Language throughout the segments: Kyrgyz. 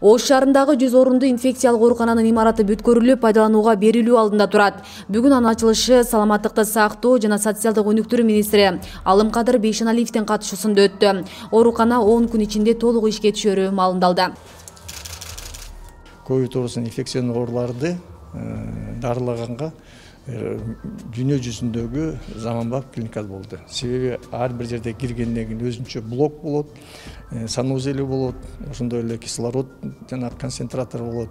Ош шаарындагы 100 орундуу инфекциялык оорукананын имараты бүткөрүлүп, пайдаланууга берилүү алдында турат. Бүгүн анын ачылышы саламаттыкты сактоо жана социалдык өнүктүрүү министри Алымкадыр Бейшеналиевдин катышуусунда өттү. Оорукана 10 күн ичинде толук ишке түшөрү маалымдалды. Ковид инфекциялык ооруларды дарылаганга дүйнө жүзүндөгү заманбап клиника болду. Себеби ар бир жерде киргенден кийин өзүнчө блок болот, санузели болот, ошондой эле кислород жана концентратор болот.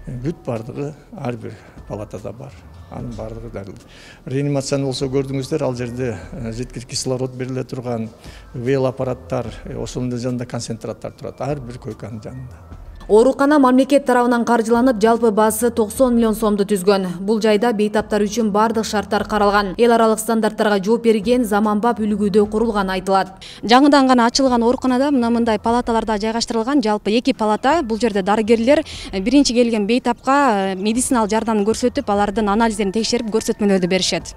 Бүт бардыгы ар бир палатада бар. Анын бардыгы дарылды. Реанимацияны болсо көрдүңүздөр, ал жерде жеткиликтүү кислород бериле турган ВЛ аппараттар, ошонун жанында концентраторлор турат, ар бир койканын жанында. Оорукана мамлекет тарабынан каржыланып, жалпы баасы 90 миллион сомду түзгөн. Бул жайда бейтаптар үчүн бардык шарттар каралган. Эл аралык стандарттарга жооп берген, заманбап үлгүдө курулган айтылат. Жаңыдан гана ачылган ооруканада мындай палаталарда жайгаштырылган, жалпы 2 палата. Бул жерде дарыгерлер биринчи келген бейтапка медициналык жардам көрсөтүп, алардын анализдерин текшерип, көрсөтмөлөрдү беришет.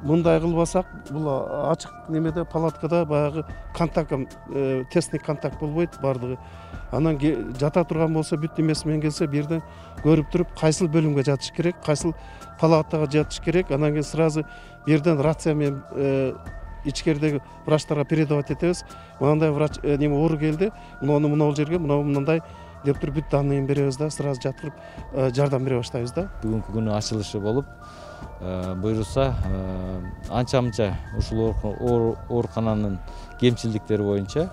Мындай кылбасак, бул ачык немеде палаткада баягы контакт, тесный контакт болбойт бардыгы. Анан жата турган болсо бүт эмеси менен келсе, бир жерден көрүп туруп, кайсыл бөлүмгө жатыш керек, кайсыл палатага жатыш керек. Анан кийин сразу бир жерден рация менен ичкеридеги врачтарга передавать этебиз. Мындай врач неме оору келди, муну мынау жерге, мындай деп туруп бүт данныйын беребиз да, сразу жаткырып жардам бере баштайбыз да. Бүгүнкү күнү ачылышы болуп, буйруса анча-мынча ушул оорукананын кемчиликтери боюнча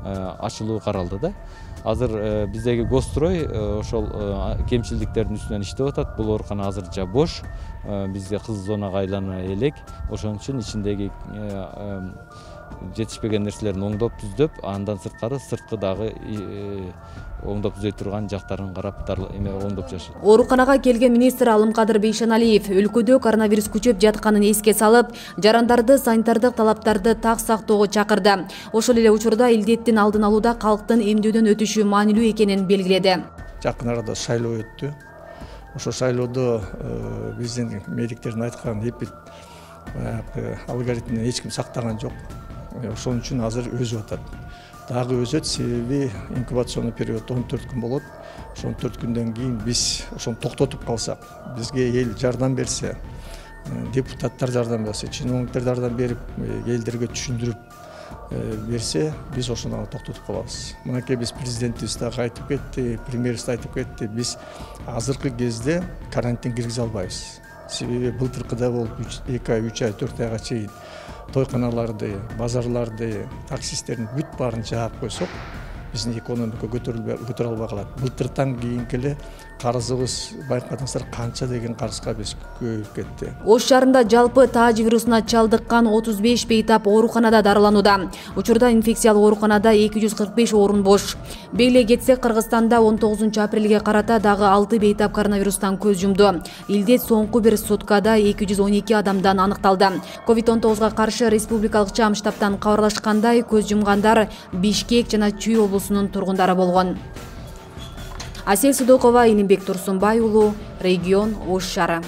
ачылуу каралды да. Азыр биздеги Госстрой ошол кемчилдиктердин үстүнөн иштеп атат. Бул оорукана азырча бош. Бизге кызыл зонага айлана элек. Ошон үчүн ичиндеги жетишпеген нерселерин оңдоп түздөп, андан сырткы дагы оңдоп түзөй турган жактарын карап оңдоп жашайт. Ооруканага келген министр Алымкадыр Бейшеналиев өлкөдө коронавирус күчөп жатканын эске салып, жарандарды санитардык талаптарды так сактоого чакырды. Ошол эле учурда илдеттин алдын алууда калктын эмдөөдөн өтүшү маанилүү экенин белгиледи. Жакын арада шайлоо өттү. Ошол шайлоодо биздин медиктердин айткан эпид алгоритмин эч ким сактаган жок. Ошон үчүн азыр өзүп атат. Дагы өзөт, себеби инкубационный период 14 күн болот. Ошон 14 күндөн кийин биз ошону токтотуп калсак, бизге эл жардам берсе, депутаттар жардам берсе, чиновниктер жардам берип, элдерге түшүндүрүп берсе, биз ошону токтотуп калабыз. Мынакей биз президентибиз дагы айтып кетти, премьерибиз айтып кетти, биз азыркы кезде карантин киргизе албайбыз. Себеби былтыркыда болуп 2 ай, 3 ай, 4 айга чейин тойканаларды, базарларды, таксисттердин бүт баарын жаап койсок, биздин экономика көтөрүлө албай калат. Былтыртан кийинки эле карызыбыз байкадыңыздар канча деген карызга биз көбөйүп кетти. Ош шаарында жалпы тааж вирусуна чалдыккан 35 бейтап ооруканада дарыланууда. Учурда инфекциялык ооруканада 245 орун бош. Белгилей кетсек, Кыргызстанда 19 апрелге карата дагы 6 бейтап коронавирустан көз жумду. Илдет соңку бир суткада 212 адамдан аныкталды. Covid-19 каршы республикалык чам штабтан кабарлашкандай, көз жумгандар Бишкек жана Чүй облусунун тургундары болгон. Асел Судокова, Илимбек Турсунбай уулу, Регион, Ош шаары.